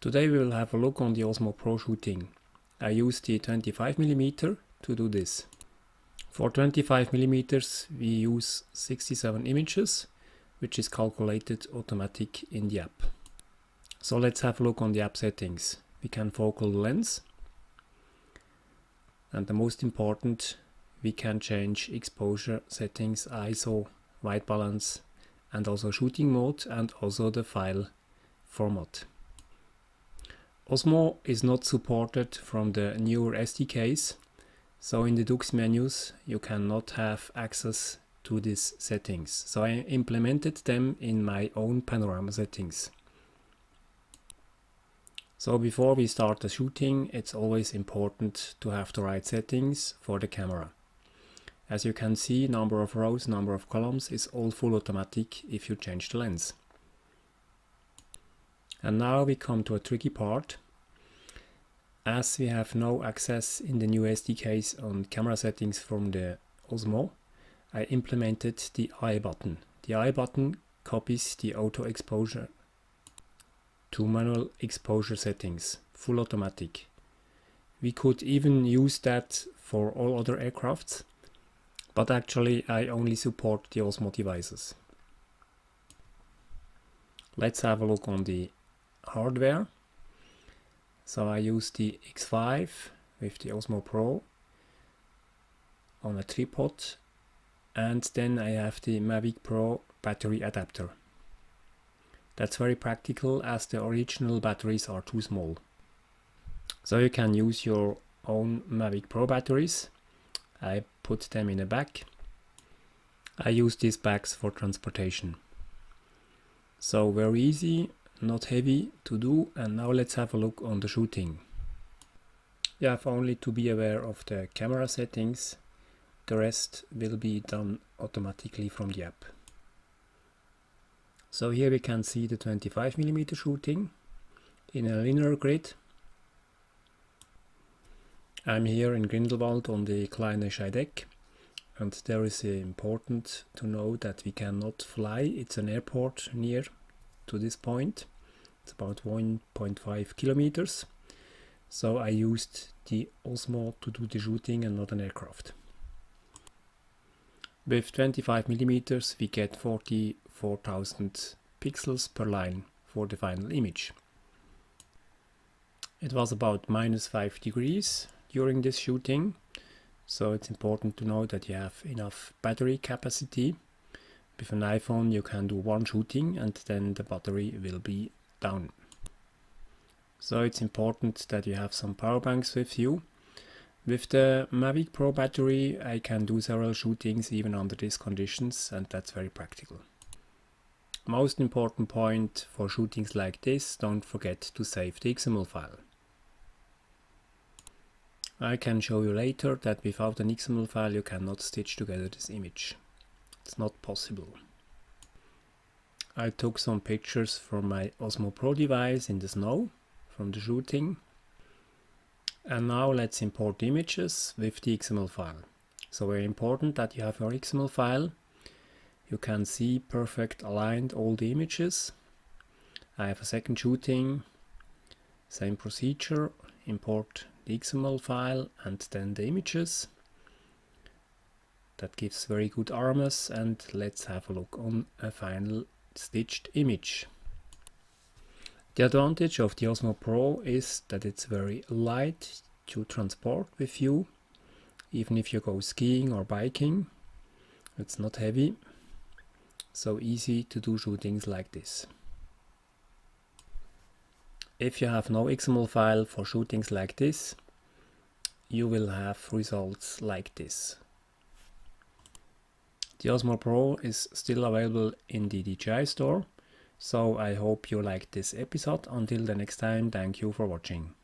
Today we will have a look on the OSMO Pro shooting. I used the 25mm to do this. For 25mm we use 67 images, which is calculated automatic in the app. So let's have a look on the app settings. We can focal the lens, and the most important, we can change exposure settings, ISO, white balance, and also shooting mode, and also the file format. OSMO is not supported from the newer SDKs, so in the Dux menus you cannot have access to these settings. So I implemented them in my own Panorama settings. So before we start the shooting, it's always important to have the right settings for the camera. As you can see, number of rows, number of columns is all full automatic if you change the lens. And now we come to a tricky part. As we have no access in the new SDKs on camera settings from the OSMO, I implemented the I button. The I button copies the auto exposure to manual exposure settings, full automatic. We could even use that for all other aircrafts, but actually I only support the OSMO devices. Let's have a look on the hardware. So I use the X5 with the OSMO Pro on a tripod, and then I have the Mavic Pro battery adapter. That's very practical as the original batteries are too small. So you can use your own Mavic Pro batteries. I put them in a bag. I use these bags for transportation. So very easy, not heavy to do. And now let's have a look on the shooting. You have only to be aware of the camera settings. The rest will be done automatically from the app. So here we can see the 25mm shooting in a linear grid. I'm here in Grindelwald on the Kleine Scheidegg, and there is important to know that we cannot fly. It's an airport near to this point. It's about 1.5 kilometers. So I used the OSMO to do the shooting and not an aircraft. With 25mm we get 44,000 pixels per line for the final image. It was about -5 degrees during this shooting, so it's important to know that you have enough battery capacity. With an iPhone you can do one shooting and then the battery will be down. So it's important that you have some power banks with you. With the Mavic Pro battery I can do several shootings even under these conditions, and that's very practical. Most important point for shootings like this, don't forget to save the Xml file. I can show you later that without an Xml file you cannot stitch together this image. It's not possible. I took some pictures from my OSMO Pro device in the snow from the shooting. And now let's import images with the Xml file. So very important that you have your Xml file. You can see perfect aligned all the images. I have a second shooting, same procedure, import the XML file and then the images. That gives very good armors, and let's have a look on a final stitched image. The advantage of the OSMO Pro is that it's very light to transport with you, even if you go skiing or biking. It's not heavy, so easy to do shootings like this. If you have no XML file for shootings like this, you will have results like this. The OSMO Pro is still available in the DJI store, so I hope you liked this episode. Until the next time, thank you for watching.